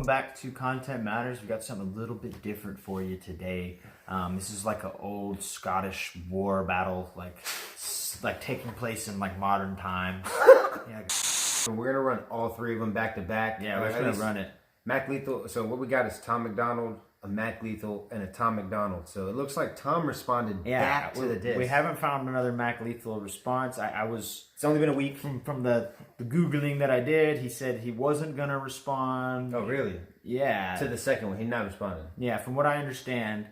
Welcome back to Content Matters. We got something a little bit different for you today. This is like an old Scottish war battle, like taking place in like modern times. Yeah. So we're gonna run all three of them back to back. Yeah, we're gonna run it. Mac Lethal. So what we got is Tom McDonald, a Mac Lethal, and a Tom McDonald. So it looks like Tom responded back to the disc. We haven't found another Mac Lethal response. It's only been a week from the Googling that I did. He said he wasn't gonna respond. Oh, really? Yeah. To the second one, he's not responding. Yeah, from what I understand,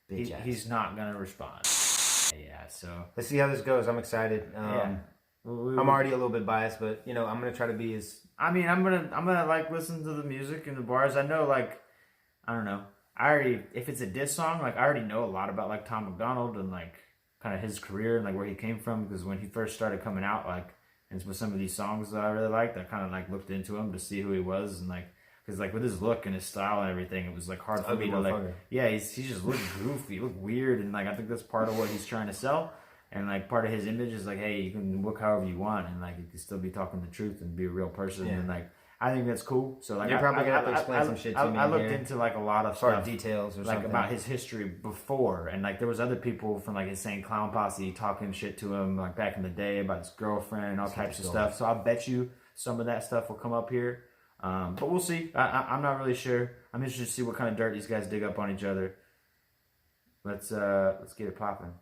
he's not gonna respond. Yeah. So let's see how this goes. I'm excited. I'm already a little bit biased, but you know, I'm gonna try to be as. I mean, I'm gonna like listen to the music in the bars. I know, like, I don't know. If it's a diss song, like, I already know a lot about like Tom McDonald and like kind of his career and like where he came from, because when he first started coming out, like, and with some of these songs that I really liked, I kind of like looked into him to see who he was, and like, because like with his look and his style and everything, it was like hard for me to like. Yeah, he just looked goofy, looked weird, and like I think that's part of what he's trying to sell. And like part of his image is like, hey, you can look however you want, and like you can still be talking the truth and be a real person. Yeah. And like I think that's cool. So like you're probably gonna have to explain some shit to me. I looked into like a lot of stuff, details or like something about his history before, and like there was other people from like Insane Clown Posse talking shit to him like back in the day about his girlfriend and all types of stuff. So I bet you some of that stuff will come up here, but we'll see. I'm not really sure. I'm interested to see what kind of dirt these guys dig up on each other. Let's get it popping.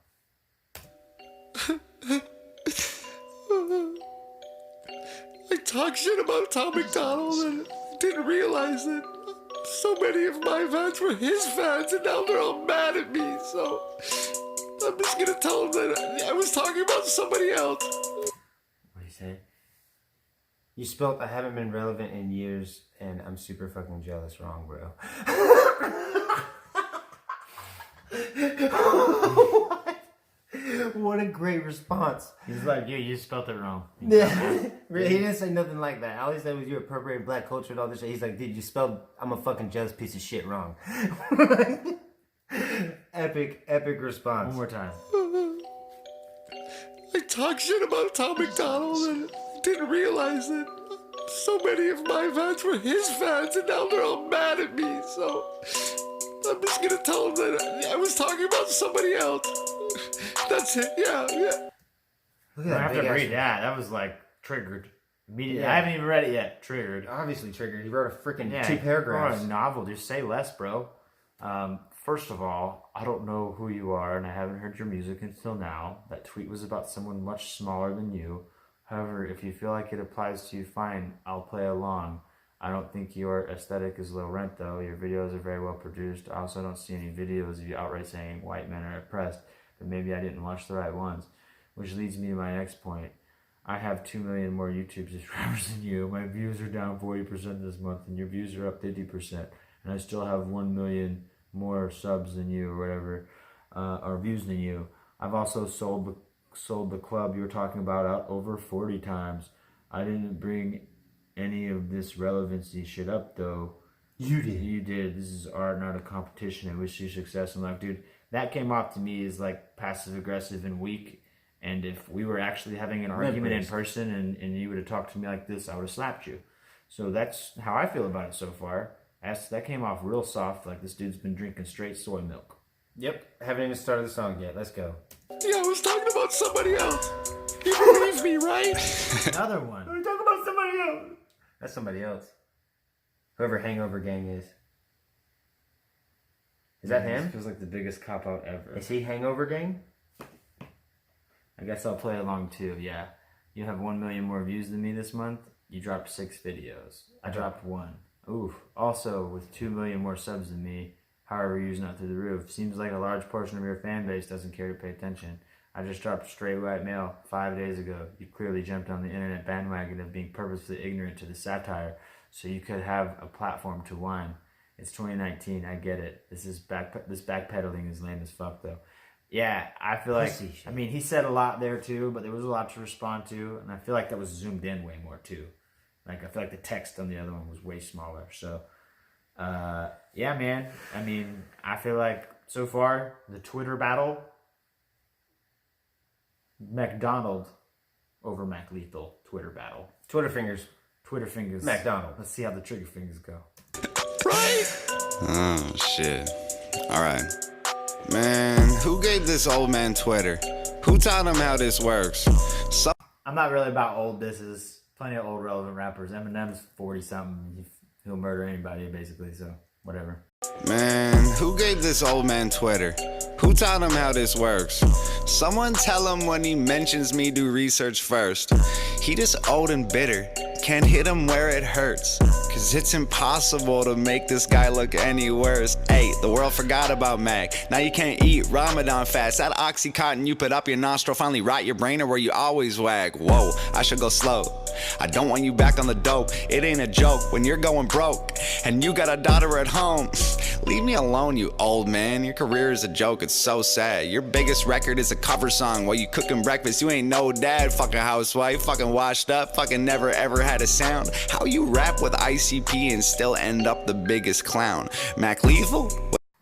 I talked shit about Tom McDonald and didn't realize that so many of my fans were his fans, and now they're all mad at me. So I'm just gonna tell them that I was talking about somebody else. What do you say? You spelt "I haven't been relevant in years, and I'm super fucking jealous" wrong, bro. What a great response. He's like, you spelled it wrong. Yeah. He didn't say nothing like that. All he said was, you appropriating black culture and all this shit. He's like, dude, you spelled "I'm a fucking jealous piece of shit" wrong. Epic response. One more time. I talked shit about Tom McDonald and didn't realize that so many of my fans were his fans, and now they're all mad at me. So I'm just gonna tell them that I was talking about somebody else. That's it. Yeah. Look at that. I have to read that. That was like triggered immediately. Yeah. I haven't even read it yet. Triggered. Obviously triggered. He wrote a freaking 2 paragraphs. A novel. Just say less, bro. First of all, I don't know who you are, and I haven't heard your music until now. That tweet was about someone much smaller than you. However, if you feel like it applies to you, fine. I'll play along. I don't think your aesthetic is low rent, though. Your videos are very well produced. I also don't see any videos of you outright saying white men are oppressed. But maybe I didn't watch the right ones. Which leads me to my next point. I have 2 million more YouTube subscribers than you. My views are down 40% this month, and your views are up 50%. And I still have 1 million more subs than you, or whatever, or views than you. I've also sold the club you were talking about out over 40 times. I didn't bring any of this relevancy shit up, though. You did. You did. This is art, not a competition. I wish you success in life, dude. That came off to me as like passive aggressive and weak. And if we were actually having an argument in person and you would have talked to me like this, I would have slapped you. So that's how I feel about it so far. That came off real soft, like this dude's been drinking straight soy milk. Yep. Haven't even started the song yet. Let's go. Yeah, I was talking about somebody else. You believe me, right? Another one. We're talking about somebody else. That's somebody else. Whoever Hangover Gang is. Is that him? This feels like the biggest cop-out ever. Is he Hangover Gang? I guess I'll play along too, yeah. You have 1 million more views than me this month. You dropped 6 videos. I dropped 1. Oof. Also, with 2 million more subs than me, however, you're not through the roof. Seems like a large portion of your fan base doesn't care to pay attention. I just dropped Straight White Male 5 days ago. You clearly jumped on the internet bandwagon of being purposefully ignorant to the satire, so you could have a platform to whine. It's 2019, I get it. This backpedaling is lame as fuck, though. Yeah, I feel like, I mean, he said a lot there, too, but there was a lot to respond to, and I feel like that was zoomed in way more, too. Like, I feel like the text on the other one was way smaller, so, yeah, man. I mean, I feel like, so far, the Twitter battle, McDonald over Mac Lethal Twitter battle. Twitter fingers. Twitter fingers. McDonald. Let's see how the trigger fingers go. Right? Oh, shit. All right. Man, who gave this old man Twitter? Who taught him how this works? I'm not really about old disses. Plenty of old relevant rappers. Eminem's 40-something. He'll murder anybody, basically, so whatever. Man, who gave this old man Twitter? Who taught him how this works? Someone tell him when he mentions me, do research first. He just old and bitter. Can't hit him where it hurts. Cause it's impossible to make this guy look any worse. Hey, the world forgot about Mac. Now you can't eat Ramadan fast. That Oxycontin you put up your nostril finally rot your brain or where you always wag. Whoa, I should go slow. I don't want you back on the dope. It ain't a joke when you're going broke and you got a daughter at home. Leave me alone, you old man. Your career is a joke, it's so sad. Your biggest record is a cover song while you cooking breakfast. You ain't no dad, fucking housewife, fucking washed up, fucking never ever had a sound. How you rap with ICP and still end up the biggest clown? Mac Lethal?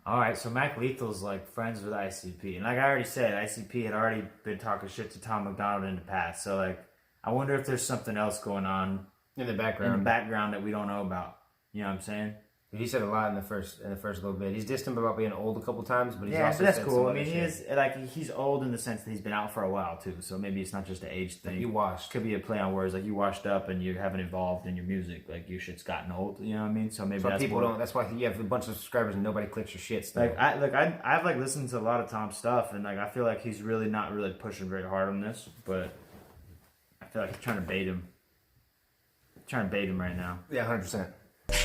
Alright, so Mac Lethal's like friends with ICP. And like I already said, ICP had already been talking shit to Tom McDonald in the past. So like, I wonder if there's something else going on in the background that we don't know about. You know what I'm saying? He said a lot in the first little bit. He's dissed him about being old a couple times, but he's also that's said cool. some I mean, other shit. he's old in the sense that he's been out for a while too. So maybe it's not just an age thing. You washed. Could be a play on words, like you washed up and you haven't evolved in your music. Like your shit's gotten old. You know what I mean? So maybe that's people don't. That's why you have a bunch of subscribers and nobody clicks your shit. Still. I've like listened to a lot of Tom's stuff, and like I feel like he's really not really pushing very hard on this, but I feel like he's trying to bait him. Right now. Yeah, 100%.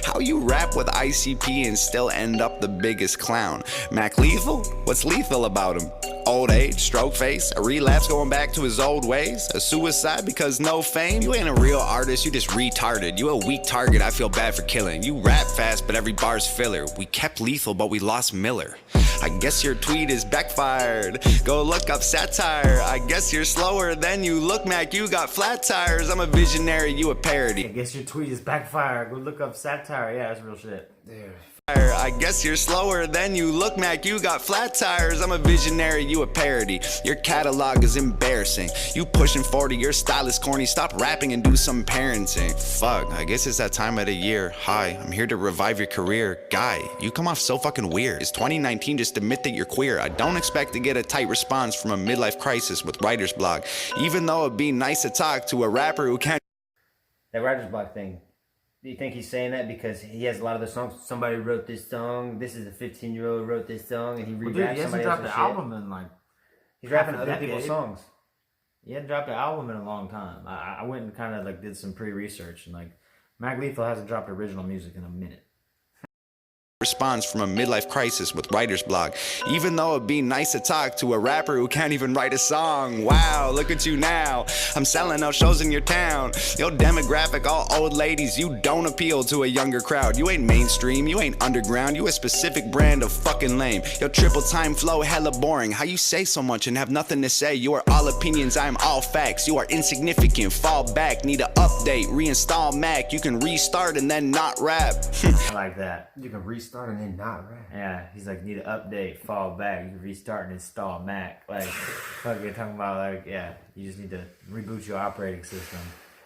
How you rap with ICP and still end up the biggest clown? Mac Lethal? What's lethal about him? Old age, stroke face, a relapse going back to his old ways, a suicide because no fame? You ain't a real artist, you just retarded. You a weak target, I feel bad for killing. You rap fast, but every bar's filler. We kept Lethal, but we lost Miller. I guess your tweet is backfired. Go look up satire. I guess you're slower than you look, Mac. You got flat tires. I'm a visionary, you a parody. I guess your tweet is backfired. Go look up satire. Yeah, that's real shit. Dude. I guess you're slower than you look, Mac. You got flat tires. I'm a visionary, you a parody. Your catalog is embarrassing. You pushing 40, your style is corny. Stop rapping and do some parenting. Fuck, I guess it's that time of the year. Hi, I'm here to revive your career. Guy, you come off so fucking weird. It's 2019, just admit that you're queer. I don't expect to get a tight response from a midlife crisis with writer's block. Even though it'd be nice to talk to a rapper who can't. That writer's block thing. Do you think he's saying that because he has a lot of the songs? Somebody wrote this song. This is a 15-year-old wrote this song, and he re-raps he hasn't somebody dropped else's an shit. album in like. He's rapping half a other people's decade. songs. He hadn't dropped an album in a long time. I went and kind of like did some pre-research, and like Mac Lethal hasn't dropped original music in a minute. Response from a midlife crisis with writer's block. Even though it'd be nice to talk to a rapper who can't even write a song. Wow, look at you now. I'm selling out shows in your town. Your demographic, all old ladies. You don't appeal to a younger crowd. You ain't mainstream, you ain't underground. You a specific brand of fucking lame. Your triple time flow hella boring. How you say so much and have nothing to say? You are all opinions, I am all facts. You are insignificant, fall back. Need a update, reinstall Mac. You can restart and then not rap. I like that. You can restart and then not rap. Yeah, he's like, need an update, fall back, you can restart and install Mac. Like, fucking talking about like, yeah, you just need to reboot your operating system.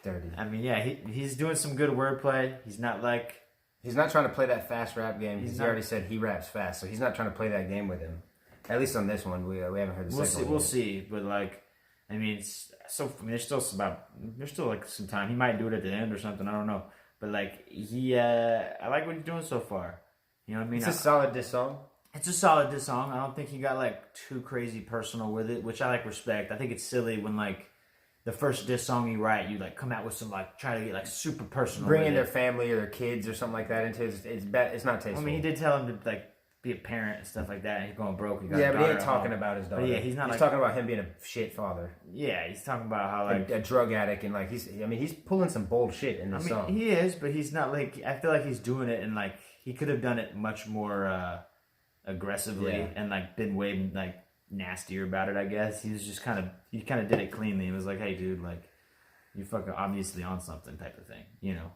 Dirty. I mean, yeah, he's doing some good wordplay. He's not like... He's not trying to play that fast rap game. He not- already said he raps fast, so he's not trying to play that game with him. At least on this one, we haven't heard the second one. We'll see, but like, I mean, there's still like some time. He might do it at the end or something. I don't know, but like I like what he's doing so far. You know what I mean? It's a solid diss song. It's a solid diss song. I don't think he got like too crazy personal with it, which I like respect. I think it's silly when like the first diss song you write, you like come out with some like try to get like super personal. Bring with in it. their family or their kids or something like that into it. It's not tasteful. I mean, he did tell him to like be a parent and stuff like that. And he's going broke. He got Yeah, a but he ain't daughter at talking home. about his daughter. But yeah, he's not talking about him being a shit father. Yeah, he's talking about how like A drug addict and like he's pulling some bold shit in this song. He is, but he's not like, I feel like he's doing it and like he could have done it much more aggressively and like been way like nastier about it. I guess he was just he kind of did it cleanly. It was like, hey dude, like you fucking obviously on something type of thing, you know.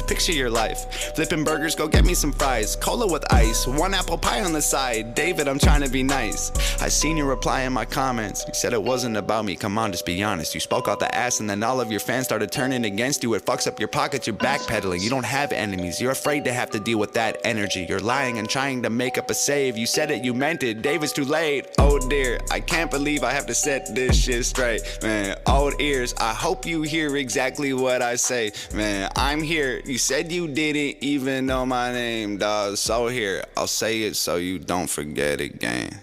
Picture your life. Flipping burgers, go get me some fries. Cola with ice, 1 apple pie on the side. David, I'm trying to be nice. I seen you reply in my comments. You said it wasn't about me, come on, just be honest. You spoke out the ass and then all of your fans started turning against you. It fucks up your pockets, you're backpedaling. You don't have enemies, you're afraid to have to deal with that energy. You're lying and trying to make up a save. You said it, you meant it, Dave, it's too late. Oh dear, I can't believe I have to set this shit straight. Man, old ears, I hope you hear exactly what I say. Man, I'm here, you said you didn't even know my name, dawg. So here, I'll say it so you don't forget again.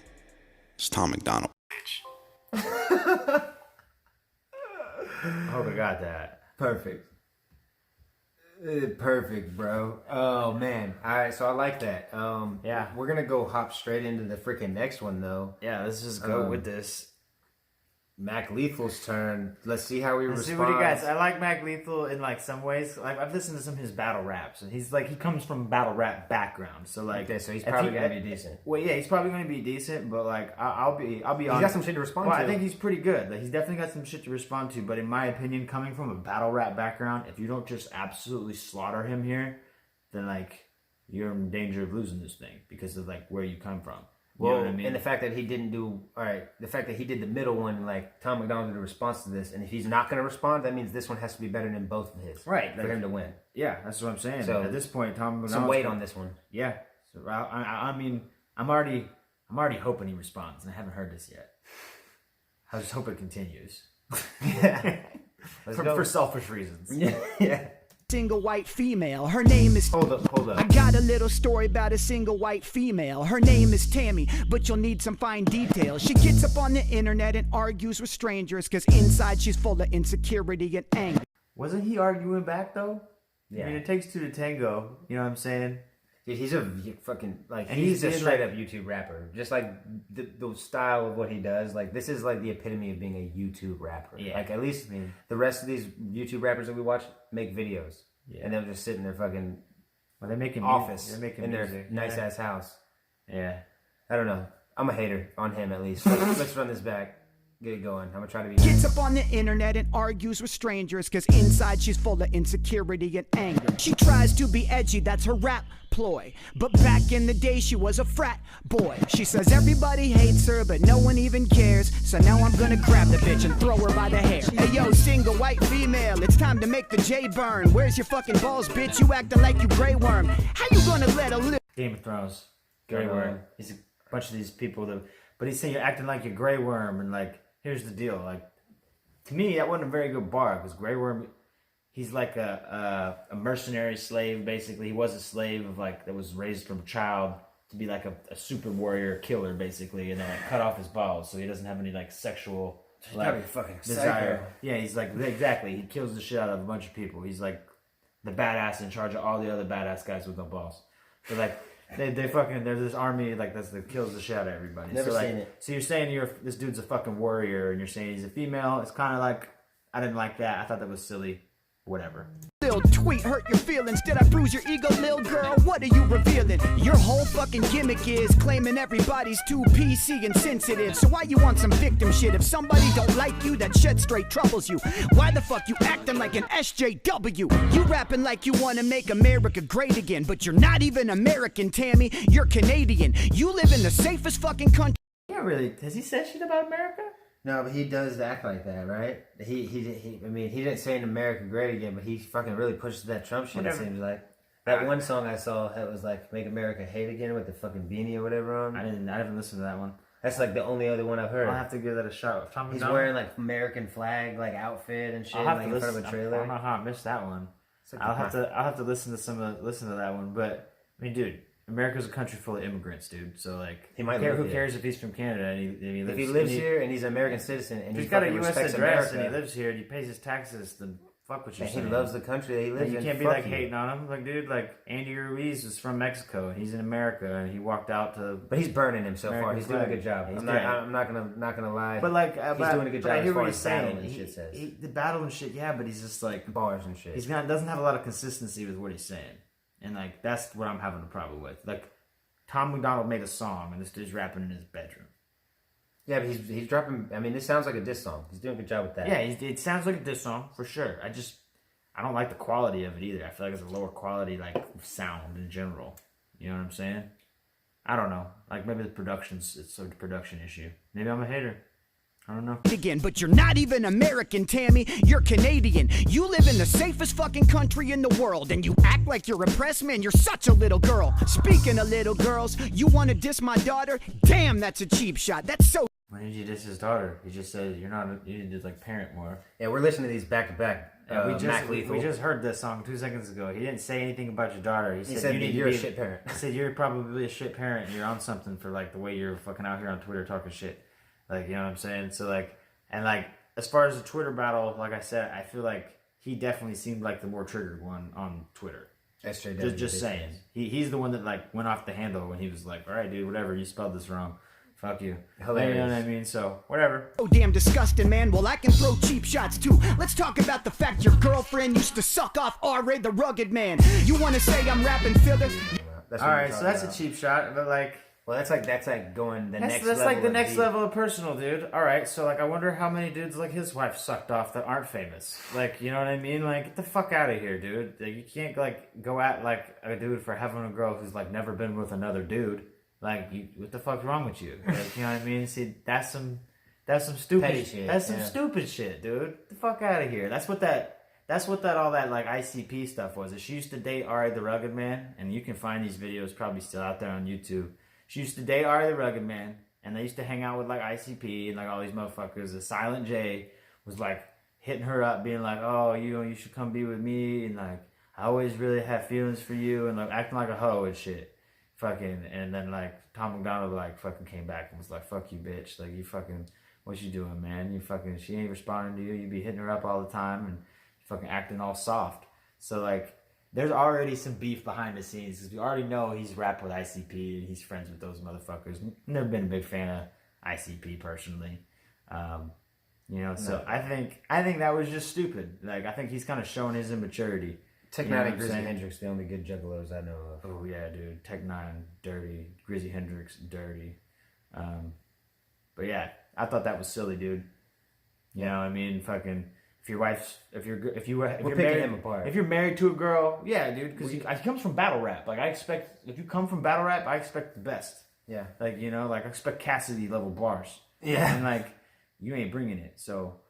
It's Tom McDonald. I hope I got that. Perfect. Perfect, bro. Oh man. All right, so I like that. Yeah. We're gonna go hop straight into the freaking next one though. Yeah, let's just go with this. Mac Lethal's turn. Let's see how he Let's responds. see what he got. I like Mac Lethal in like some ways. Like I've listened to some of his battle raps, and he's like he comes from a battle rap background. So like, Okay, so he's if probably gonna be decent. Well, yeah, he's probably gonna be decent, but like I'll be honest. He's got some shit to respond well, to. I think he's pretty good. Like he's definitely got some shit to respond to. But in my opinion, coming from a battle rap background, if you don't just absolutely slaughter him here, then like you're in danger of losing this thing because of like where you come from. You Well, know what I mean? and the fact that he didn't do the fact that he did the middle one, like Tom McDonald did a response to this, and if he's not going to respond, that means this one has to be better than both of his, Right, for like- him to win. Yeah, that's what I'm saying. So, at this point, Tom Some McDonald's weight on this one. Yeah, so I mean, I'm already hoping he responds, and I haven't heard this yet. I just hope it continues. Yeah, for selfish reasons. yeah. Single white female. Her name is. Hold up. I got a little story about a single white female. Her name is Tammy, but you'll need some fine details. She gets up on the internet and argues with strangers, cause inside she's full of insecurity and anger. Wasn't he arguing back though? Yeah. I mean, it takes two to tango. You know what I'm saying? Dude, he's a fucking like And he's a being, straight like- up YouTube rapper. Just like the style of what he does, like this is like the epitome of being a YouTube rapper. Yeah. Like at least the rest of these YouTube rappers that we watch make videos, and they'll just sit in their fucking Well, they're making office They're making in music. their nice ass house. Yeah. I don't know. I'm a hater on him at least. Let's run this back. Get it going. I'm gonna try to be Gets nice. up on the internet and argues with strangers, cause inside she's full of insecurity and anger. She tries to be edgy, that's her rap ploy. But back in the day she was a frat boy. She says everybody hates her, but no one even cares. So now I'm gonna grab the bitch and throw her by the hair. Hey yo, single white female, it's time to make the J burn. Where's your fucking balls, bitch? You acting like you Grey Worm. How you gonna let a little Game of Thrones. Grey Worm. He's a bunch of these people that, but he's saying you're acting like you're Grey Worm, and like, here's the deal. Like, to me, that wasn't a very good bar because Grey Worm, he's like a mercenary slave. Basically, he was a slave of like that was raised from a child to be like a super warrior killer, basically, and then like, cut off his balls so he doesn't have any like sexual Probably fucking desire. psycho. Yeah, he's like exactly. He kills the shit out of a bunch of people. He's like the badass in charge of all the other badass guys with no balls. So like they fucking there's this army like that kills the shit out of everybody. Never so, like, seen it. So you're saying this dude's a fucking warrior, and you're saying he's a female. It's kind of like I didn't like that. I thought that was silly. Whatever. tweet hurt your feelings? Did I bruise your ego, lil girl? What are you revealing? Your whole fucking gimmick is claiming everybody's too PC and sensitive. So why you want some victim shit? If somebody don't like you, that shit straight troubles you. Why the fuck you acting like an SJW? You rapping like you wanna make America great again, but you're not even American, Tammy. You're Canadian. You live in the safest fucking country. Yeah, really. Has he said shit about America? No, but he does act like that, right? He I mean, he didn't say in America great again, but he fucking really pushes that Trump shit, Whatever. it seems like. That one song I saw that was like Make America Hate Again with the fucking beanie or whatever on. I haven't listened to that one. That's like the only other one I've heard. I'll have to give that a shot. Tom He's McDonald? wearing like American flag like outfit and shit, I'll have like to in front listen. of a I trailer. don't know how I missed that one. Like I'll have to listen to that one. But I mean, dude, America's a country full of immigrants, dude. So like, He might who live cares if he's from Canada and he lives, If he lives here and he's an American citizen and He's he got a fucking U.S. respects address America, and he lives here and he pays his taxes. Then fuck what you're and he saying. loves the country that he lives And you in. can't be fuck like you. hating on him. Like, dude, like Andy Ruiz is from Mexico and he's in America and he walked out to. But he's burning him so far. American He's doing a flag. good job. He's I'm doing not gonna lie. But like, he's doing a good job I as hear far what as he's battle saying. and shit says. The battle and shit, yeah, but he's just like Bars and shit. doesn't have a lot of consistency with what he's saying, and like that's what I'm having a problem with. Like Tom McDonald made a song and this dude's rapping in his bedroom. Yeah, but he's dropping. I mean, this sounds like a diss song. He's doing a good job with that. Yeah, it sounds like a diss song for sure. I don't like the quality of it either. I feel like it's a lower quality like sound in general. You know what I'm saying? I don't know. Like maybe it's a production issue. Maybe I'm a hater. I don't know. Again, but you're not even American, Tammy. You're Canadian. You live in the safest fucking country in the world, and you act like you're repressed, man. You're such a little girl. Speaking of little girls, you want to diss my daughter? Damn, that's a cheap shot. That's so. When did you diss his daughter? He just said you need to like parent more. Yeah, we're listening to these back to back. We just heard this song 2 seconds ago. He didn't say anything about your daughter. He said you're a shit parent. He said you're probably a shit parent and you're on something for like the way you're fucking out here on Twitter talking shit. Like, you know what I'm saying? So like, and like as far as the Twitter battle, like I said, I feel like he definitely seemed like the more triggered one on Twitter. SJW. Just saying. He's the one that like went off the handle when he was like, all right, dude, whatever, you spelled this wrong. Fuck you. Hilarious. You know what I mean? So, whatever. Oh, damn disgusting, man. Well, I can throw cheap shots, too. Let's talk about the fact your girlfriend used to suck off R.A. the Rugged Man. You want to say I'm rapping filler? Alright, so that's a cheap shot, but like... Well, that's like going the next level. That's like the next level of personal, dude. Alright, so like I wonder how many dudes like his wife sucked off that aren't famous. Like, you know what I mean? Like, get the fuck out of here, dude. Like, you can't like go at like a dude for having a girl who's like never been with another dude. Like, what the fuck's wrong with you? Like, you know what I mean? See, that's some stupid petty shit. That's some stupid shit, dude. Get the fuck out of here. That's what all that like ICP stuff was. She used to date Ari the Rugged Man, and you can find these videos probably still out there on YouTube. She used to date Ari the Rugged Man, and they used to hang out with like ICP and like all these motherfuckers. The Silent J was like hitting her up, being like, "Oh, you should come be with me," and like, "I always really have feelings for you," and like acting like a hoe and shit. Fucking, and then like Tom McDonald like fucking came back and was like, "Fuck you, bitch! Like you fucking, what you doing, man? You fucking, she ain't responding to you. You be hitting her up all the time and fucking acting all soft." So like, there's already some beef behind the scenes because we already know he's rapped with ICP and he's friends with those motherfuckers. Never been a big fan of ICP personally, you know. So I think that was just stupid. Like I think he's kind of showing his immaturity. Tech Nine and Grizzy Hendrix, the only good juggalos I know of. Oh yeah, dude. Tech Nine, dirty. Grizzy Hendrix, dirty. But yeah, I thought that was silly, dude. You know, I mean, fucking. If you're married, him apart. If you're married to a girl, yeah, dude, because he comes from battle rap. Like if you come from battle rap, I expect the best. Yeah. Like you know, like I expect Cassidy level bars. Yeah. And like you ain't bringing it, so.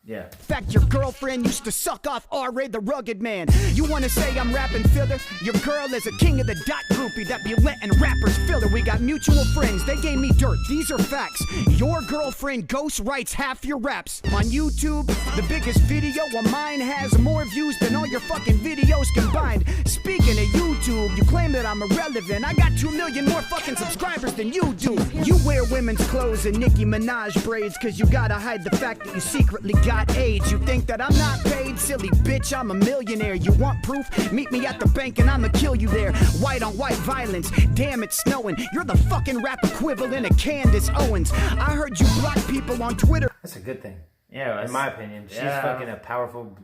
Yeah. Fact, your girlfriend used to suck off R.A. the Rugged Man. You want to say I'm rapping filler? Your girl is a king of the dot groupie that be letting rappers fill her. We got mutual friends, they gave me dirt. These are facts. Your girlfriend ghost writes half your raps. On YouTube, the biggest video of mine has more views than all your fucking videos combined. Speaking of YouTube, you claim that I'm irrelevant. I got 2 million more fucking subscribers than you do. You wear women's clothes and Nicki Minaj braids cause you gotta hide the fact that you secretly got AIDS. You think that I'm not paid? Silly bitch, I'm a millionaire. You want proof? Meet me at the bank and I'ma kill you there. White on white violence. Damn, it's snowing. You're the fucking rap equivalent of Candace Owens. I heard you block people on Twitter. That's a good thing. Yeah, in my opinion, she's fucking a powerful,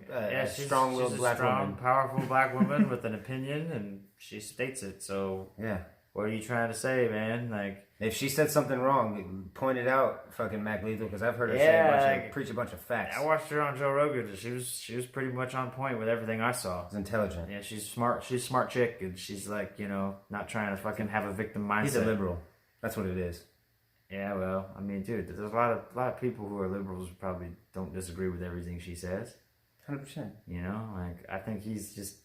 strong-willed black woman. Powerful black woman with an opinion, and she states it. So yeah, what are you trying to say, man? Like, if she said something wrong, point it out, fucking Mac Lethal, because I've heard her preach a bunch of facts. I watched her on Joe Rogan. She was pretty much on point with everything I saw. She's intelligent. Yeah, she's smart. She's a smart chick, and she's like, you know, not trying to fucking have a victim mindset. He's a liberal. That's what it is. Yeah, well, I mean, dude, there's a lot of people who are liberals who probably don't disagree with everything she says. 100%. You know, like I think he's just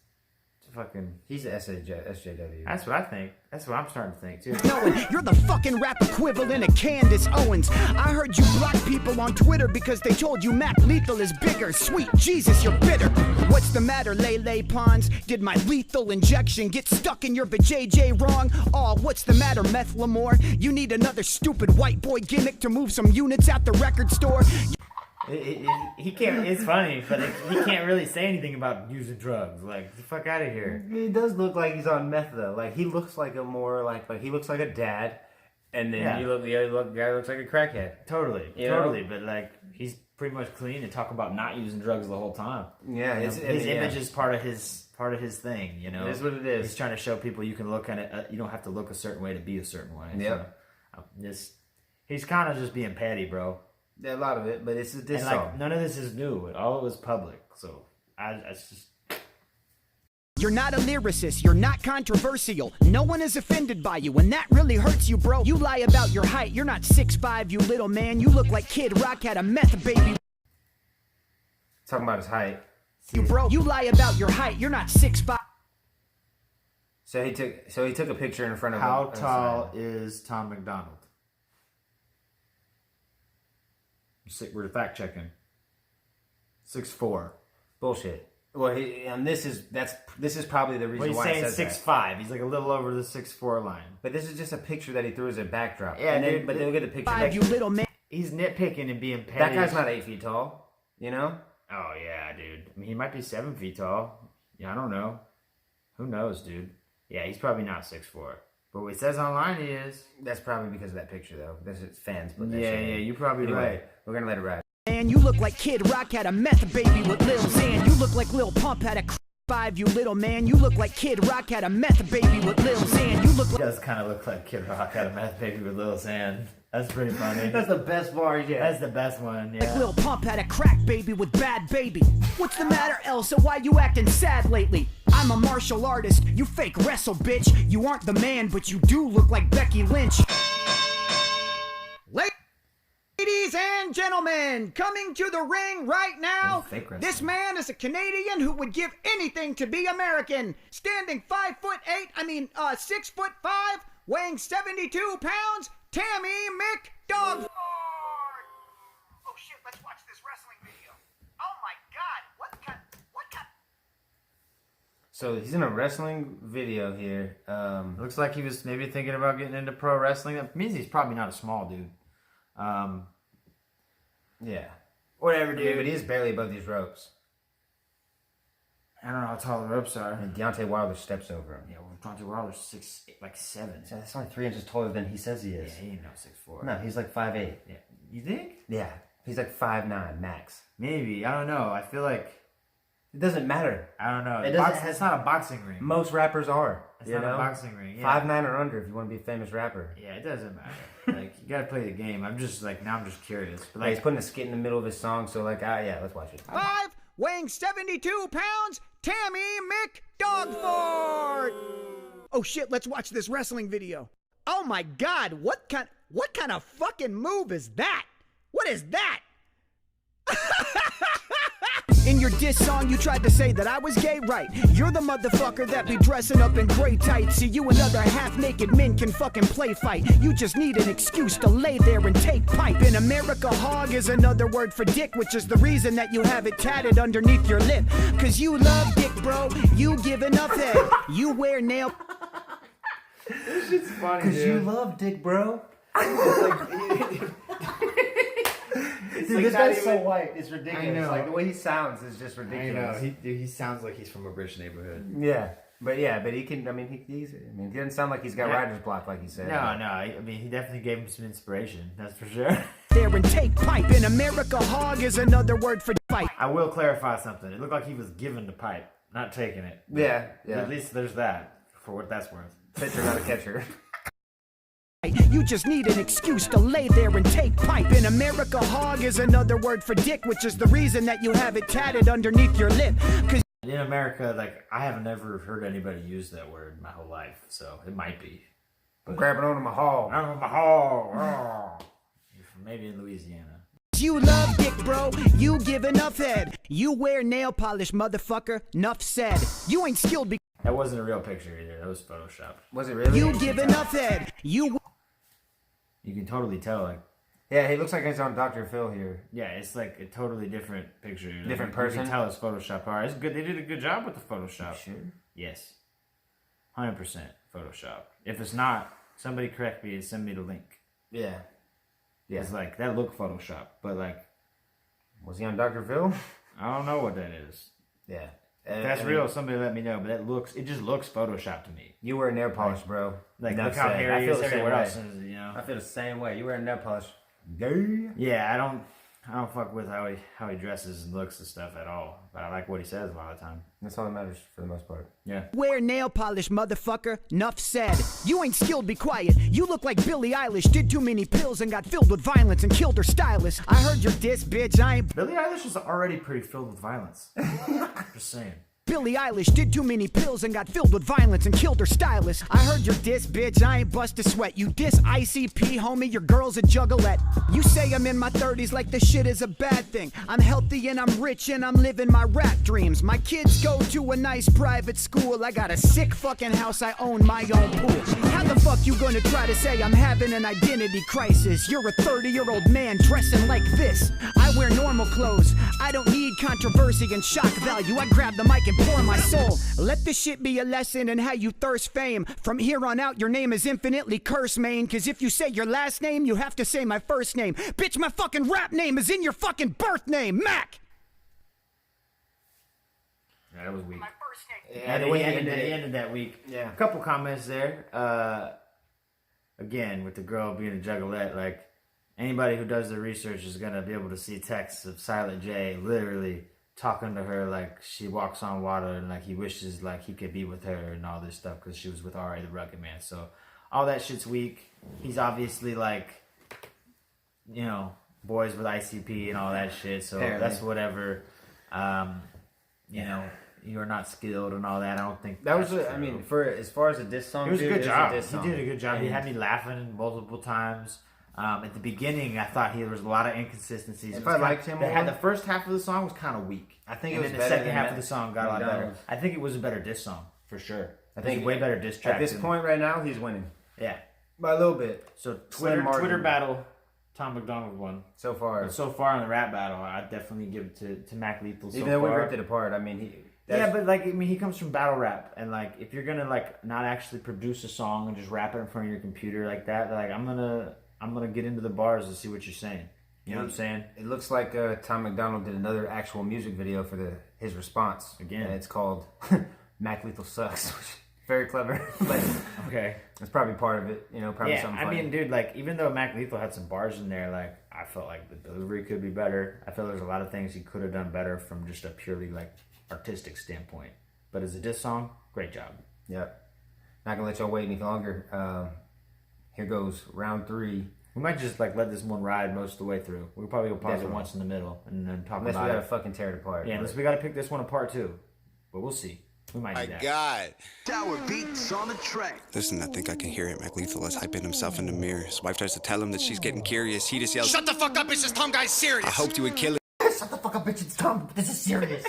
fucking. He's the SJW. That's what I think. That's what I'm starting to think too. Knowing you're the fucking rap equivalent of Candace Owens. I heard you block people on Twitter because they told you Mac Lethal is bigger. Sweet Jesus, you're bitter. What's the matter, Lele Pons? Did my lethal injection get stuck in your vajayjay wrong? Oh, what's the matter, Meth Lamore? You need another stupid white boy gimmick to move some units out the record store? He can't. It's funny, but he can't really say anything about using drugs. Like, get the fuck out of here. He does look like he's on meth though. Like he looks like a more like he looks like a dad, and then the guy looks like a crackhead. Totally. But like he's pretty much clean and talk about not using drugs the whole time. Yeah, his image is part of his thing. You know, it is what it is. He's trying to show people you can look at it. You don't have to look a certain way to be a certain way. Yeah. So, he's kind of just being petty, bro. Yeah, a lot of it, but it's this and song. Like, none of this is new. All it was public. So It's just. You're not a lyricist, you're not controversial. No one is offended by you, and that really hurts you, bro. You lie about your height, you're not 6'5", you little man. You look like Kid Rock had a meth baby. Talking about his height. You bro, you lie about your height, you're not 6'5". So he took a picture in front of How him. tall is Tom McDonald? We're fact checking. 6'4". Bullshit. Well, this is probably the reason Well, why he's it says saying 6'5". He's like a little over the 6'4" line. But this is just a picture that he threw as a backdrop. Yeah, and then, dude, but then look at the picture. You little man. He's nitpicking and being petty. That guy's not 8 feet tall. You know? Oh yeah, dude. I mean, he might be 7 feet tall. Yeah, I don't know. Who knows, dude? Yeah, he's probably not 6'4". But what it says online he is. That's probably because of that picture, though. This is fans put that Yeah, shit in. yeah, you're probably Anyway, right. we're gonna let it ride. Man, you look like Kid Rock had a meth baby with Lil Xan. You look like Lil Pump had a 5, you little man. You look like Kid Rock had a meth baby with Lil Xan. You look He like does kind of look like Kid Rock had a meth baby with Lil Xan. That's pretty funny. That's the best bar yet. That's the best one, yeah. Lil Pump had a crack baby with Bad Baby. What's the matter, Elsa? Why you acting sad lately? I'm a martial artist. You fake wrestle, bitch. You aren't the man, but you do look like Becky Lynch. Ladies and gentlemen, coming to the ring right now, this man is a Canadian who would give anything to be American. Standing 6'5", weighing 72 pounds, Tammy McDonald. Oh shit, let's watch this wrestling video. Oh my god, what kind? So he's in a wrestling video here. Looks like he was maybe thinking about getting into pro wrestling. That means he's probably not a small dude. Yeah. Whatever, Yeah, dude. but he is barely above these ropes. I don't know how tall the ropes are. And Deontay Wilder steps over him. Yeah, well, Deontay Wilder's 7. So that's only 3 inches taller than he says he is. Yeah, he ain't no 6'4". No, he's like 5'8". Yeah. You think? Yeah. He's like 5'9", max. Maybe. I don't know. I feel like... It doesn't matter. I don't know. It doesn't- It's not a boxing ring. Most rappers are. It's you not know? a boxing ring. Yeah. 5'9" or under if you want to be a famous rapper. Yeah, it doesn't matter. Like, you gotta play the game. I'm just like, now I'm just curious. But Like, like, he's putting a skit in the middle of his song, so like, yeah, let's watch it. 5, weighing 72 pounds, Tammy McDogford. Oh shit, let's watch this wrestling video. Oh my god, what kind of fucking move is that? What is that? In your diss song, you tried to say that I was gay, right? You're the motherfucker that be dressing up in gray tights, so you and other half-naked men can fucking play fight. You just need an excuse to lay there and take pipe. In America, hog is another word for dick, which is the reason that you have it tatted underneath your lip. Cause you love dick, bro. You give enough head. You wear nail... this shit's funny, Cause dude. you love dick, bro. Dude, like this not guy's so even- white. It's ridiculous. I know. Like the way he sounds is just I ridiculous. know. He sounds like he's from a rich neighborhood. Yeah, but he can. I mean, he doesn't sound like he's got Yeah. writer's block, like he said. No. I mean, he definitely gave him some inspiration. That's for sure. there and take pipe. In America, hog is another word for fight. I will clarify something. It looked like he was given the pipe, not taking it. Yeah. At least there's that, for what that's worth. Pitcher, not a catcher. You just need an excuse to lay there and take pipe. In America, hog is another word for dick, which is the reason that you have it tatted underneath your lip. Cause In America, like, I have never heard anybody use that word my whole life, so it might be. I'm grabbing onto my hall. I'm from a hall. You're from maybe in Louisiana. you love dick, bro. You give enough head. You wear nail polish, motherfucker. Nuff said. You ain't skilled because That wasn't a real picture either. That was photoshopped. Was it really? you give enough head. You can totally tell, like, Yeah, he looks like he's on Dr. Phil here. yeah, it's like a totally different picture. Different You person? can tell it's Photoshop. All right, it's good. They did a good job with the Photoshop. Sure. Yes. 100% Photoshop. If it's not, somebody correct me and send me the link. Yeah. Yeah. It's like, that looked Photoshop, but like, Was he on Dr. Phil? I don't know what that is. Yeah. If that's real, somebody let me know, but it just looks Photoshop to me. You wear nail polish, bro. Like, Enough look how said. hairy I he feel is the same everywhere way. else, is, you know? I feel the same way. You wear nail polish. Yeah, I don't, I don't fuck with how he dresses and looks and stuff at all. But I like what he says a lot of the time. That's all that matters for the most part. Yeah. Wear nail polish, motherfucker. Nuff said. You ain't skilled, be quiet. You look like Billie Eilish did too many pills and got filled with violence and killed her stylist. I heard your diss, bitch. I ain't Billie Eilish is already pretty filled with violence. Just saying. Billie Eilish did too many pills and got filled with violence and killed her stylist. I heard your diss, bitch. I ain't bust a sweat. You diss ICP, homie. Your girl's a juggalette. You say I'm in my 30s like this shit is a bad thing. I'm healthy and I'm rich and I'm living my rap dreams. My kids go to a nice private school. I got a sick fucking house. I own my own pool. How the fuck you gonna try to say I'm having an identity crisis? You're a 30-year-old man dressing like this. I wear normal clothes. I don't need controversy and shock value. I grab the mic and pour my soul. Let this shit be a lesson in how you thirst fame. From here on out, your name is infinitely cursed, man. Cause if you say your last name, you have to say my first name. Bitch, my fucking rap name is in your fucking birth name, Mac! Yeah, that was weak. Yeah, And the way he he ended that week. Yeah. A couple comments there. Again, with the girl being a juggalette, like, anybody who does the research is going to be able to see texts of Silent J literally talking to her like she walks on water and like he wishes like he could be with her and all this stuff because she was with R.A. the Rugged Man. So all that shit's weak. He's obviously like, you know, boys with ICP and all that shit. So Apparently. that's whatever. You know, you're not skilled and all that. I don't think That was, that's I true. mean, for as far as a diss song, It was a dude, good job. diss He song. did a good job. He And had me laughing multiple times. At the beginning, I thought there was a lot of inconsistencies. If It was I kinda- liked him they had more- the first half of the song was kind of weak. I think and it was then the better second than half of the song got a lot better. McDonald. I think it was a better diss song for sure. I think It's a way better diss track. At this than- point right now, he's winning yeah. by a little bit. So Slim margin. Twitter battle, Tom McDonald won. So far. But so far in the rap battle, I'd definitely give it to Mac Lethal. Even so though we far. ripped it apart, I mean, Yeah, but like, I mean, he comes from battle rap, and like, if you're gonna like not actually produce a song and just rap it in front of your computer like that, like I'm gonna get into the bars and see what you're saying. You know what I'm saying? It looks like Tom McDonald did another actual music video for his response. Again. And it's called Mac Lethal Sucks, which is very clever. But Okay. it's probably part of it, you know, probably Yeah, something I funny. mean, dude, like, even though Mac Lethal had some bars in there, like, I felt like the delivery could be better. I feel there's a lot of things he could have done better from just a purely like artistic standpoint. But as a diss song, great job. Yep. Not gonna let y'all wait any longer. Here goes round 3. We might just like let this one ride most of the way through. We'll probably go pause Definitely. it once in the middle and then talk Unless we about gotta it. fucking tear it apart. Yeah, unless we gotta pick this one apart too. But we'll see. We might My do that. God. Tower beats on the track. Listen, I think I can hear it. Mac Lethal is hyping himself in the mirror. His wife tries to tell him that she's getting curious. He just yells, Shut the fuck up, it's this Tom guy's serious. I hoped you would kill it. Shut the fuck up, bitch. It's Tom. This is serious.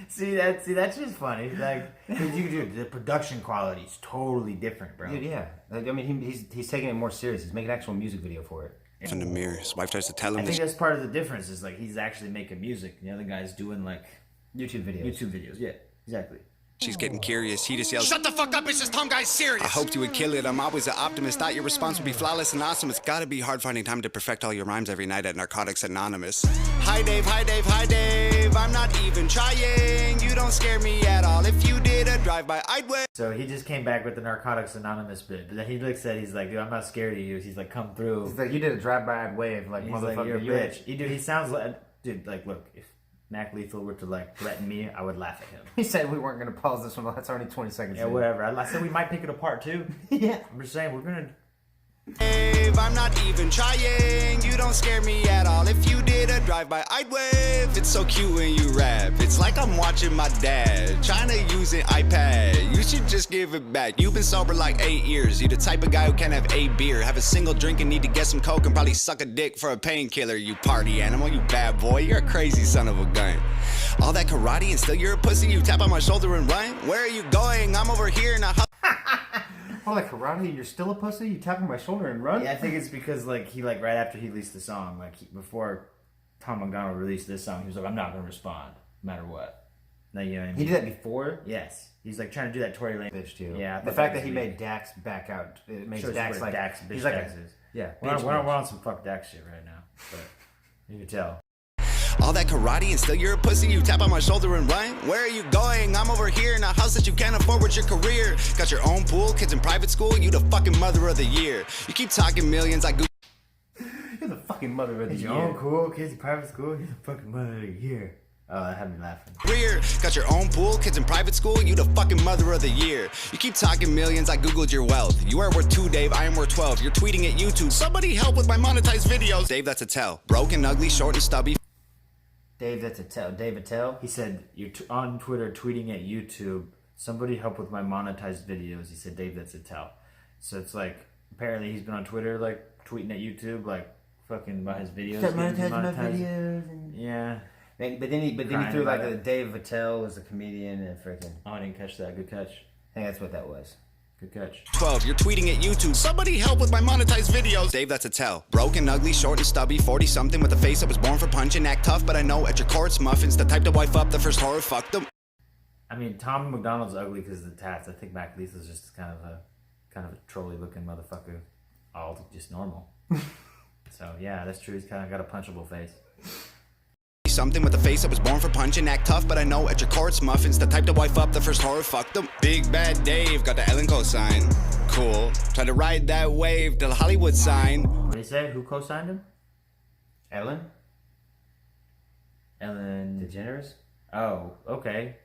see that's just funny. Like, dude, the production quality is totally different, bro. Dude, yeah. Like, I mean, he's taking it more serious. He's making an actual music video for it. In the mirror. His wife tries to tell I him think that that's part of the difference. Is like he's actually making music. The other guy's doing like YouTube videos. YouTube videos. Yeah, exactly. she's getting curious. He just yells, Shut the fuck up, it's this Tom guy's serious. I hoped you would kill it. I'm always an optimist. Thought your response would be flawless and awesome. It's gotta be hard finding time to perfect all your rhymes every night at Narcotics Anonymous. Hi Dave, hi Dave, hi Dave. I'm not even trying. You don't scare me at all. If you did a drive-by, I'd wait. So he just came back with the Narcotics Anonymous bit. But then he looks at, he's like, dude, I'm not scared of you. He's like, come through. It's like you did a drive-by ad wave, like He's motherfucker. like, you're a you bitch. He sounds like, dude, like, look, if Mac Lethal were to like threaten me, I would laugh at him. He said we weren't gonna pause this one. That's already 20 seconds. Yeah, in. whatever. I said we might pick it apart too. Yeah. I'm just saying we're gonna. Dave, I'm not even trying. You don't scare me at all. If you did a drive-by, I'd wave. It's so cute when you rap. It's like I'm watching my dad trying to use an iPad. You should just give it back. You've been sober like 8 years. You the type of guy who can't have a beer, have a single drink and need to get some coke and probably suck a dick for a painkiller. You party animal, you bad boy. You're a crazy son of a gun. All that karate and still you're a pussy. You tap on my shoulder and run. Where are you going? I'm over here now. Oh, like karate, you're still a pussy? You tap on my shoulder and run? Yeah, I think it's because like he like right after he released the song, like before Tom McDonald released this song, he was like, I'm not gonna respond, no matter what. Now you know what I mean? He did that before? Yes, he's like trying to do that Tory Lane Bitch, too. Yeah, I The thought fact was that he weird. made Dax back out, it makes Shows Dax what like... Dax, bitch he's like Dax a, is. yeah, We're bitch, on bitch. some fuck Dax shit right now, but you can tell. All that karate and still you're a pussy. You tap on my shoulder and run. Where are you going? I'm over here in a house that you can't afford with your career. Got your own pool, kids in private school. You the fucking mother of the year. You keep talking millions. I go. You're the fucking mother of the He's year. your own cool kids in private school. He's the fucking mother of the year. Oh, that had me laughing. Weird. Got your own pool, kids in private school, you the fucking mother of the year. You keep talking millions, I googled your wealth. You are worth 2, Dave, I am worth 12. You're tweeting at YouTube, somebody help with my monetized videos. Dave, that's a tell. Broken, ugly, short and stubby. Dave, that's a tell. Dave Attell. He said, you're on Twitter tweeting at YouTube, somebody help with my monetized videos. He said, Dave, that's a tell. So it's like, apparently he's been on Twitter, like, tweeting at YouTube, like, fucking about his videos. Start getting monetizing my monetized. videos. And... Yeah. But then he Crying threw like about a it. Dave Attell was a comedian and freaking. Oh, I didn't catch that. Good catch. I think that's what that was. Good catch. 12, you're tweeting at YouTube, somebody help with my monetized videos. Dave, that's a tell. Broken, ugly, short and stubby, 40-something with a face that was born for punching. Act tough, but I know at your courts, muffins, the type to wife up the first horror, fuck them. I mean, Tom McDonald's ugly because of the tats. I think Mac Lethal's just kind of a trolly looking motherfucker. All just normal. So yeah, that's true. He's kind of got a punchable face. Something with a face that was born for punching. Act tough, but I know at your courts, muffins, the type to wife up the first horror, fuck them. Big bad Dave, got the Ellen cosign. Cool. Tried to ride that wave till Hollywood sign. What did he say? Who co-signed him? Ellen Ellen. DeGeneres. Oh, okay.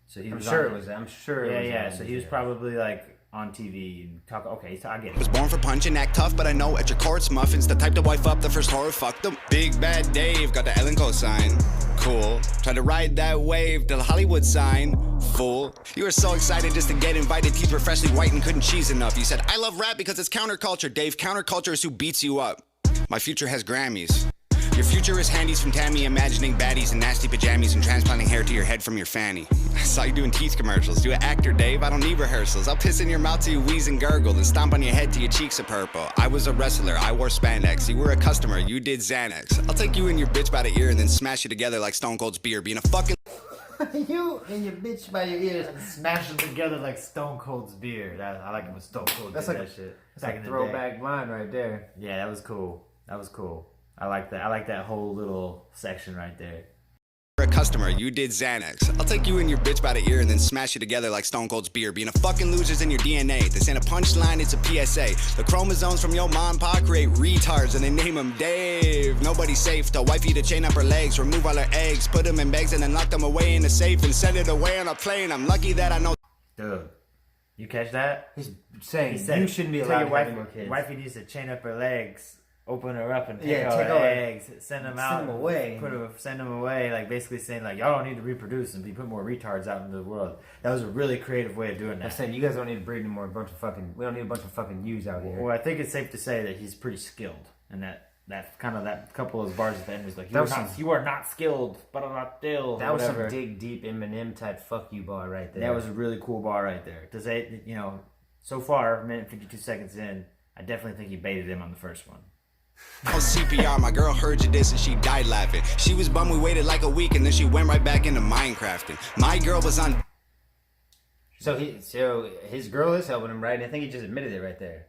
So he I'm was sure on- it was. I'm sure. Yeah, it was yeah. Ellen So he was DeGeneres. probably like on TV and talk. Okay, so I get Was it. born for punching, act tough, but I know at your courts, muffins, the type to wife up the first horror, fuck them. Big bad Dave, got the Ellen cosign. Cool. Tried to ride that wave till Hollywood sign. Fool. You were so excited just to get invited. Teeth were freshly white and couldn't cheese enough. You said, I love rap because it's counterculture. Dave, counterculture is who beats you up. My future has Grammys. Your future is handies from Tammy, imagining baddies in nasty pajamas and transplanting hair to your head from your fanny. I saw you doing teeth commercials. You an actor, Dave. I don't need rehearsals. I'll piss in your mouth till you wheeze and gurgle, then stomp on your head till your cheeks are purple. I was a wrestler. I wore spandex. You were a customer. You did Xanax. I'll take you and your bitch by the ear and then smash you together like Stone Cold's beer. Being a fucking You and your bitch by your ears. Smash them together like Stone Cold's beer. I like it when Stone Cold That's did like that shit. That's Back like in the throwback line right there. day. Yeah, that was cool. That was cool. I like that. I like that whole little section right there. a customer. You did Xanax. I'll take you and your bitch by the ear and then smash you together like Stone Cold's beer. Being a fucking loser's in your DNA. This ain't a punchline, it's a PSA. The chromosomes from your mom and pop create retards and they name them Dave. Nobody's safe. Tell wifey to chain up her legs, remove all her eggs, put them in bags and then lock them away in a safe and send it away on a plane. I'm lucky that I know. Dude, you catch that? He's saying He said, you shouldn't be tell allowed your to have wife, more kids. Wifey needs to chain up her legs, open her up, and take Yeah, all take her all her- eggs, send them out, send 'em away. send them away. Like basically saying like y'all don't need to reproduce and be putting more retards out into the world. That was a really creative way of doing I'm that. saying you guys don't need to breed anymore. We don't need a bunch of fucking yous out here. Well, I think it's safe to say that he's pretty skilled, and that couple of those bars at the end was like That was some- you are not skilled, but I'm not still. That was whatever. some dig deep Eminem type fuck you bar right there. That was a really cool bar right there. To say, so far, a minute 52 seconds in, I definitely think he baited him on the first one. Oh, CPR, my girl heard you this and she died laughing. She was bummed we waited like a week and then she went right back into Minecrafting. My girl was on. So his girl is helping him, right? And I think he just admitted it right there.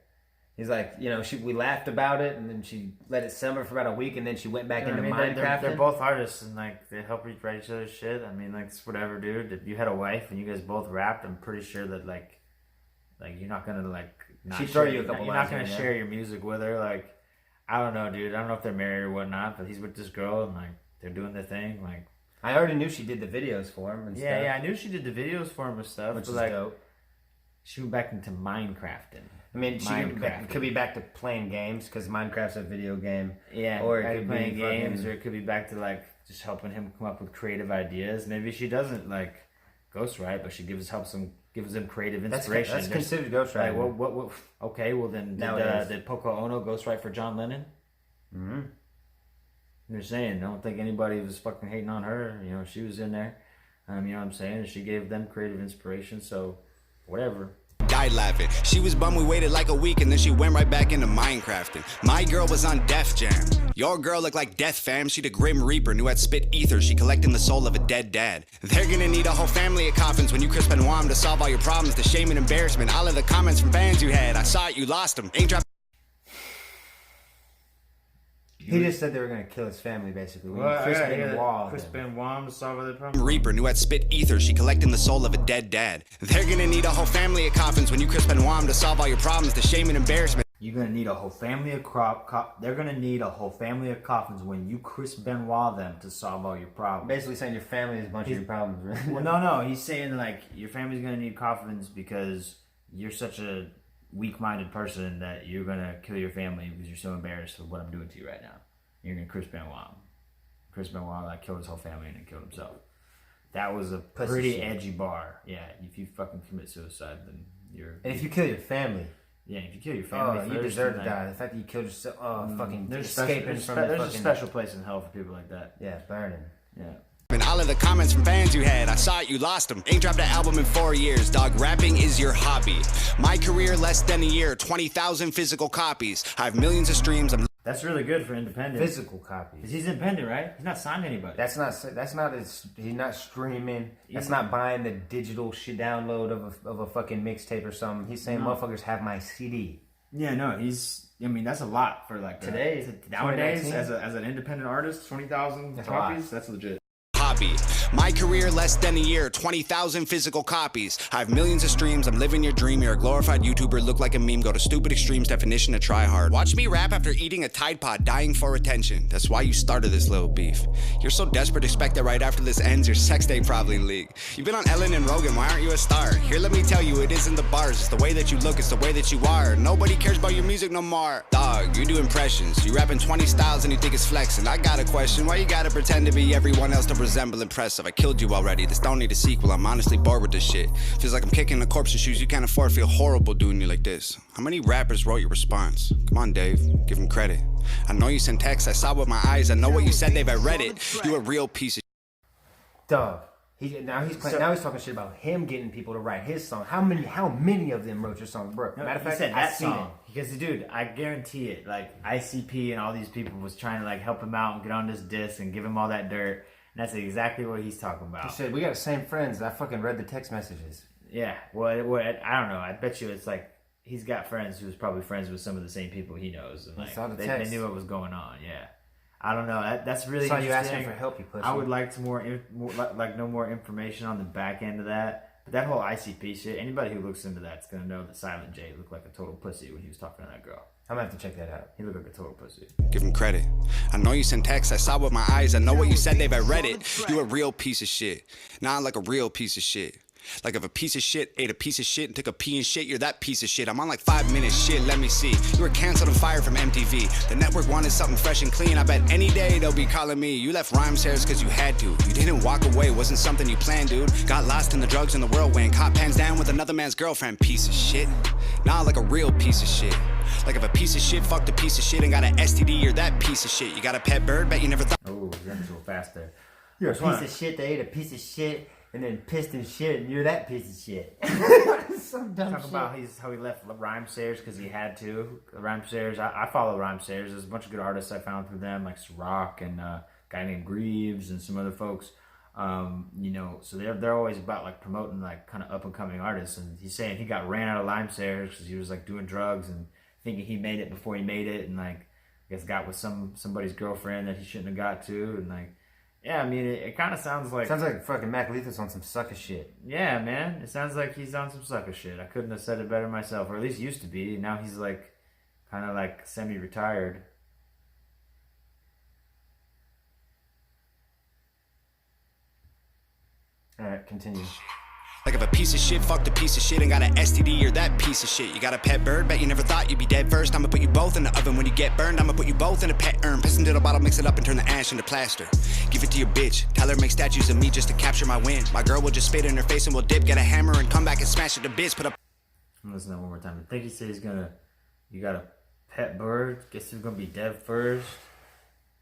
He's like, we laughed about it, and then she let it simmer for about a week, and then she went back You know into what I mean? Minecraft. They're both artists, and like they help write each other's shit. I mean, like it's whatever, dude. If you had a wife and you guys both rapped, I'm pretty sure that like you're not gonna not She'd throw share- you a couple You're lines not gonna in, yeah. share your music with her. Like I don't know, dude. I don't know if they're married or whatnot, but he's with this girl, and like they're doing their thing. Like I already knew she did the videos for him and stuff. yeah, I knew she did the videos for him and stuff. Which but is like dope. she went back into Minecrafting. I mean, she Minecraft. could be back to playing games, because Minecraft's a video game. Yeah, Or or it it could could be playing games, fucking- or it could be back to like just helping him come up with creative ideas. Maybe she doesn't like ghostwrite, but she gives him creative inspiration. That's There's- considered ghostwriting. Like, what? Okay, well then, Nowadays. did Poco Ono ghostwrite for John Lennon? Mm-hmm. You're saying, I don't think anybody was fucking hating on her. She was in there. You know what I'm saying? And she gave them creative inspiration. So, whatever. Died laughing. She was bummed we waited like a week and then she went right back into Minecrafting. My girl was on Def Jam. Your girl looked like Death Fam. She the Grim Reaper, knew I'd spit ether. She collecting the soul of a dead dad. They're gonna need a whole family of coffins when you crisp and warm to solve all your problems. The shame and embarrassment. All of the comments from fans you had. I saw it, you lost them. Ain't dropped. He just said they were going to kill his family, basically. Chris Benoit. Chris Benoit to solve the problem. Reaper knew I'd spit ether. She collecting the soul of a dead dad. They're gonna need a whole family of coffins when you crisp and warm to solve all your problems. The shame and embarrassment. You're gonna need a whole family of they're gonna need a whole family of coffins when you Chris Benoit them to solve all your problems. Basically saying your family is a bunch of your problems, right? Well, no. He's saying like your family's gonna need coffins because you're such a weak-minded person that you're gonna kill your family because you're so embarrassed of what I'm doing to you right now. You're gonna Chris Benoit. Chris Benoit like killed his whole family and then killed himself. That was a pretty edgy bar. Yeah, if you fucking commit suicide, then you're. And if you kill your family. Yeah, if you kill your family, you deserve to die. The fact that you killed yourself, fucking escaping from there's a special place in hell for people like that. Yeah, burning. Yeah. And all of the comments from fans you had, I saw it, you lost them. Ain't dropped an album in 4 years, dog. Rapping is your hobby. My career, less than a year, 20,000 physical copies. I have millions of streams. That's really good for independent. Physical copies. He's independent, right? He's not signed to anybody. That's not his, he's not streaming. That's not buying the digital shit download of a fucking mixtape or something. He's saying motherfuckers have my CD. Yeah, no, that's a lot for like today. Nowadays, as an independent artist, 20,000 copies, that's legit. Hobby. My career, less than a year, 20,000 physical copies. I have millions of streams, I'm living your dream. You're a glorified YouTuber, look like a meme. Go to stupid extremes, definition of try hard. Watch me rap after eating a Tide Pod, dying for attention. That's why you started this little beef. You're so desperate, expect that right after this ends, your sex tape probably leak. You've been on Ellen and Rogan, why aren't you a star? Here, let me tell you, it isn't the bars. It's the way that you look, it's the way that you are. Nobody cares about your music no more. Dog, you do impressions. You rap in 20 styles and you think it's flexing. I got a question, why you gotta pretend to be everyone else to resemble impressive? I killed you already, this don't need a sequel. I'm honestly bored with this shit. Feels like I'm kicking a corpse in shoes you can't afford. Feel horrible doing you like this. How many rappers wrote your response? Come on, Dave, give him credit. I know you sent texts, I saw with my eyes. I know what you said, Dave, I read it. You a real piece of Dog. Now he's talking shit about him getting people to write his song. How many of them wrote your song, bro? No, Matter of fact, said that I've seen song because, dude, I guarantee it. Like ICP and all these people was trying to like help him out and get on this disc and give him all that dirt. And that's exactly what he's talking about. He said, we got the same friends. I fucking read the text messages. Yeah, well, I don't know. I bet you it's like he's got friends who's probably friends with some of the same people he knows. And like, they knew what was going on, yeah. I don't know. That's really so interesting. you asking for help, you pussy. I would like to know more information on the back end of that. But that whole ICP shit, anybody who looks into that's going to know that Silent J looked like a total pussy when he was talking to that girl. I'm going to have to check that out. He looked like a total pussy. Give him credit. I know you sent texts, I saw with my eyes. I know what you said, Dave, I read it. You a real piece of shit. Not like a real piece of shit. Like if a piece of shit ate a piece of shit and took a pee and shit, you're that piece of shit. I'm on like 5 minutes, shit, let me see. You were canceled and fired from MTV. The network wanted something fresh and clean. I bet any day they'll be calling me. You left rhyme shares cause you had to. You didn't walk away, wasn't something you planned, dude. Got lost in the drugs and the whirlwind. Caught pants down with another man's girlfriend. Piece of shit. Nah, like a real piece of shit. Like if a piece of shit fucked a piece of shit and got an STD, you're that piece of shit. You got a pet bird, bet you never thought. Oh, you're a little fast there. You're a piece of shit that ate a piece of shit and then pissed and shit, and you're that piece of shit. Some dumb Talk shit. about how he left Rhyme Sayers because he had to. Rhyme Sayers, I follow Rhyme Sayers. There's a bunch of good artists I found through them, like Ciroc and a guy named Greaves and some other folks. So they're always about like promoting like kind of up and coming artists. And he's saying he got ran out of Lime Sayers because he was like doing drugs and thinking he made it before he made it, and like I guess got with somebody's girlfriend that he shouldn't have got to, and like. Yeah, I mean, it kind of sounds like fucking Mac Lethal's on some sucker shit. Yeah, man. It sounds like he's on some sucker shit. I couldn't have said it better myself, or at least used to be. Now he's like, kind of like semi-retired. All right, continue. Like if a piece of shit fucked a piece of shit and got an STD, you're that piece of shit. You got a pet bird, bet you never thought you'd be dead first. I'ma put you both in the oven. When you get burned, I'ma put you both in a pet urn. Piss into the bottle, mix it up and turn the ash into plaster. Give it to your bitch, tell her make statues of me just to capture my win. My girl will just spit in her face and we'll dip, get a hammer and come back and smash it to bits. Put up. Listen to that one more time. I think he said you got a pet bird, guess he's gonna be dead first.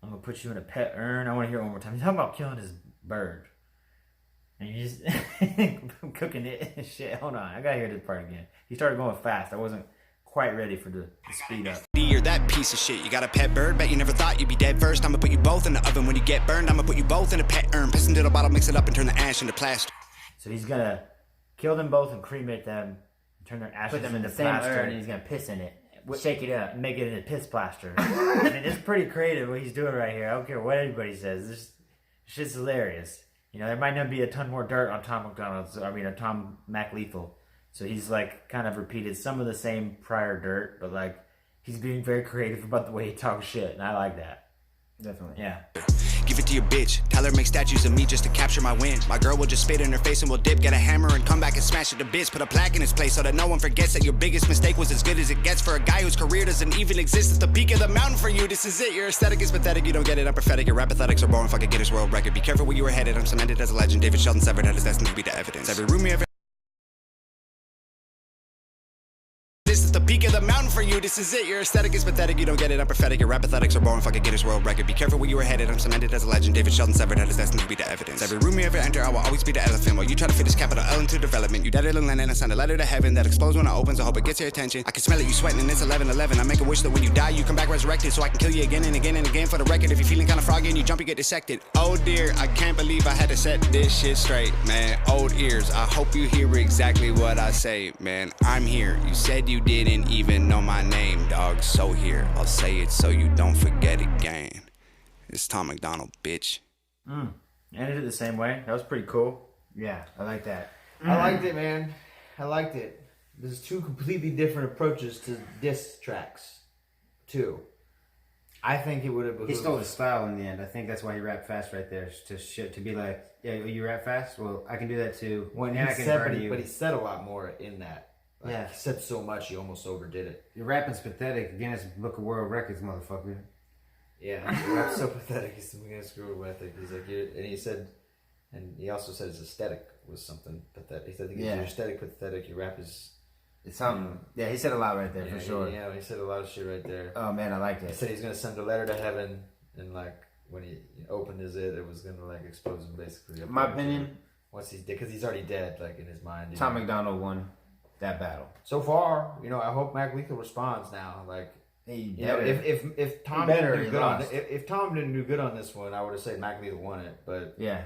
I'm gonna put you in a pet urn. I wanna hear it one more time. He's talking about killing his bird. And you just cooking it and shit. Hold on, I gotta hear this part again. He started going fast. I wasn't quite ready for the speed up. You're that piece of shit. You got a pet bird, bet you never thought you'd be dead first. I'ma put you both in the oven. When you get burned, I'ma put you both in a pet urn. Piss into the bottle, mix it up and turn the ash into plaster. So he's gonna kill them both and cremate them, turn their ashes Put them in the into same plaster, urn and he's gonna piss in it. Shake it up. make it into piss plaster. I mean, it's pretty creative what he's doing right here. I don't care what anybody says. This shit's hilarious. You know, there might not be a ton more dirt on Tom McDonald's. On Tom Mac Lethal. So he's like kind of repeated some of the same prior dirt, but like he's being very creative about the way he talks shit, and I like that. Definitely. Yeah. Give it to your bitch. Tell her make statues of me just to capture my win. My girl will just spit in her face and we'll dip. Get a hammer and come back and smash it to bits. Put a plaque in its place so that no one forgets that your biggest mistake was as good as it gets for a guy whose career doesn't even exist. It's the peak of the mountain for you. This is it. Your aesthetic is pathetic. You don't get it. I'm prophetic. Your rap pathetics are boring. Fucking Guinness World Record. Be careful where you were headed. I'm cemented as a legend. David Sheldon severed head is destined to be the evidence. Every room you ever. This is the peak of the mountain for you. This is it. Your aesthetic is pathetic. You don't get it. I'm prophetic. Your rap pathetics are boring. Fucking Guinness World Record. Be careful where you were headed. I'm cemented as a legend. David Sheldon severed head is destined to be the evidence. Every room you ever enter, I will always be the elephant. While you try to fit this capital L into development. You dead it in Lennon. I send a letter to heaven that explodes when it opens. I hope it gets your attention. I can smell it. You sweating and it's 11:11. I make a wish that when you die, you come back resurrected. So I can kill you again and again and again for the record. If you're feeling kind of froggy and you jump, you get dissected. Oh dear, I can't believe I had to set this shit straight, man. Old ears. I hope you hear exactly what I say, man. I'm here. You said you didn't even know my name, dog. So here, I'll say it so you don't forget again. It's Tom McDonald, bitch. Ended it the same way. That was pretty cool. Yeah, I like that. I liked it, man. I liked it. There's two completely different approaches to diss tracks, too. I think it would have. He stole his style in the end. I think that's why he rapped fast right there. To be like, yeah, you rap fast. Well, I can do that too. When and he I can said, murder you. but he said a lot more in that. Like, Yeah. he said so much, he almost overdid it. Your rapping's pathetic. Guinness Book of World Records, motherfucker. Yeah, the rap's so pathetic. He's gonna screw with it. He's like, and he said, and he also said his aesthetic was something pathetic. He said, Yeah. your aesthetic pathetic. Your rap is. It's something. Yeah, he said a lot right there Yeah, for sure. Yeah, he said a lot of shit right there. Oh man, I like He it. said he's gonna send a letter to heaven, and like when he opened it was gonna like expose him basically. My opinion, Once he's dead, because he's already dead, like in his mind. you Tom know. McDonald won that battle. So far, I hope Mac Lethal responds now. Like, He if Tom better, didn't he do good on lost. if Tom didn't do good on this one, I would have said Mac Lethal won it. But Yeah.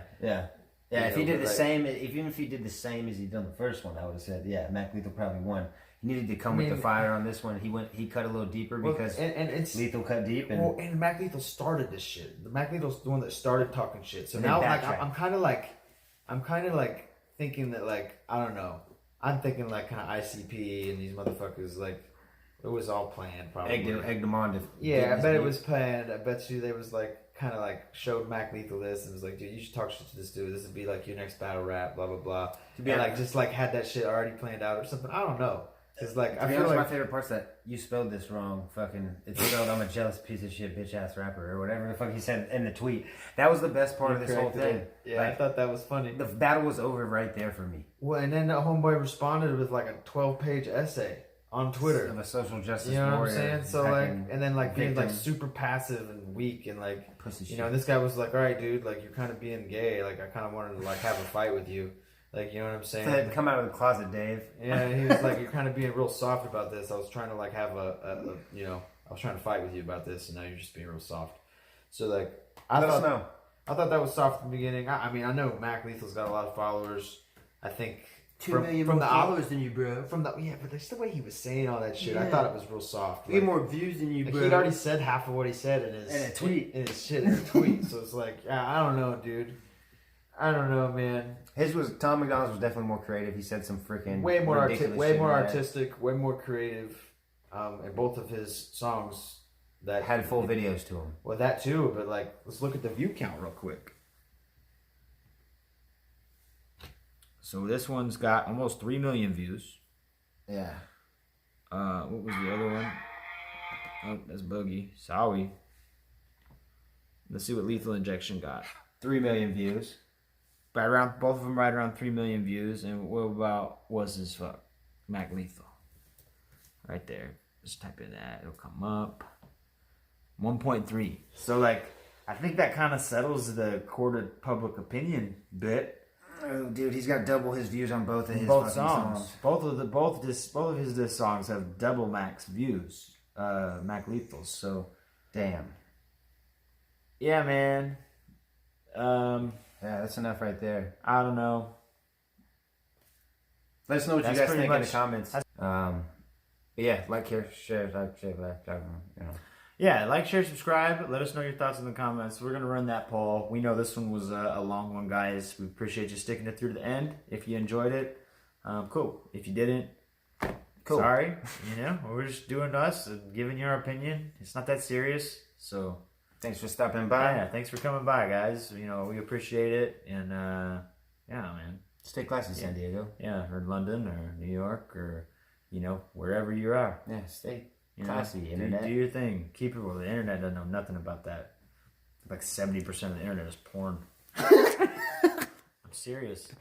If he know, did the like- same, even if he did the same as he done the first one, I would have said, yeah, Mac Lethal probably won. He needed to come with the fire on this one. He cut a little deeper because and it's Lethal cut deep. And and Mac Lethal started this shit. The Mac Lethal's the one that started talking shit. So And then now, like, backtrack. I'm kind of like thinking that, like, I don't know. I'm thinking like kind of ICP and these motherfuckers, like, it was all planned probably. egged him on to Yeah, get I his bet it beat. was planned. I bet you they was like kind of like showed Mac Lethal this and was like, dude, you should talk shit to this dude. This would be like your next battle rap, blah blah blah. be And honest- like just like had that shit already planned out or something. I don't know. Cause like To I be feel honest, like my favorite part's that you spelled this wrong. Fucking, it's spelled I'm a jealous piece of shit, bitch ass rapper, or whatever the fuck he said in the tweet. That was the best part of this whole corrected thing. it. Yeah, I Like, thought that was funny. the battle was over right there for me. Well, and then the homeboy responded with like a 12-page essay on Twitter. Of a social justice You know what I'm warrior saying? So like, attacking and then like being like victim. super passive and weak and like, Pussy you know, shit. this guy was like, all right, dude, like you're kind of being gay. Like I kind of wanted to like have a fight with you. Like, you know what I'm saying? Said, come out of the closet, Dave. Yeah, he was like, you're kind of being real soft about this. I was trying to like have I was trying to fight with you about this, and now you're just being real soft. So like, I Let us thought know. I thought that was soft in the beginning. I mean, I know Mac Lethal's got a lot of followers. I think 2 million from more the followers than you, bro. from the but just the way he was saying all that shit, I Yeah. thought it was real soft. We get more views than you, Like bro. he'd already said half of what he said in his In a tweet. in his shit in a tweet. So it's like, I don't know, dude. I don't know, man. Tom McDonald's was definitely more creative. He said some freaking Way more ridiculous shit in that. artistic, way more creative. And both of his songs that Had full videos to him. Well, that too, but like, let's look at the view count real quick. So this one's got almost 3 million views. Yeah. What was the other one? Oh, that's Boogie. Sorry. Let's see what Lethal Injection got. 3 million views. Both of them right around 3 million views. And what about What's His Fuck? Mac Lethal. Right there. Just type in that. It'll come up. 1.3. So like, I think that kind of settles the court of public opinion bit. Oh, dude, he's got double his views on both of his Both fucking songs. Both of his diss songs have double Mac's views. Mac Lethal's. So Damn. yeah, man. Yeah, that's enough right there. I don't know. Let us know what That's you guys pretty think in the much- comments. But yeah, like, share, you know. Yeah, like, share, subscribe. Let us know your thoughts in the comments. We're going to run that poll. We know this one was a long one, guys. We appreciate you sticking it through to the end. If you enjoyed it, cool. If you didn't, Cool. Sorry, we're just doing us and giving you our opinion. It's not that serious. So Thanks for stopping by. yeah, thanks for coming by, guys. We appreciate it. And yeah, man. Stay classy, San Diego. Yeah, or London or New York or wherever you are. Yeah, stay classy, internet. Do your thing. Keep it real. The internet doesn't know nothing about that. Like 70% of the internet is porn. I'm serious.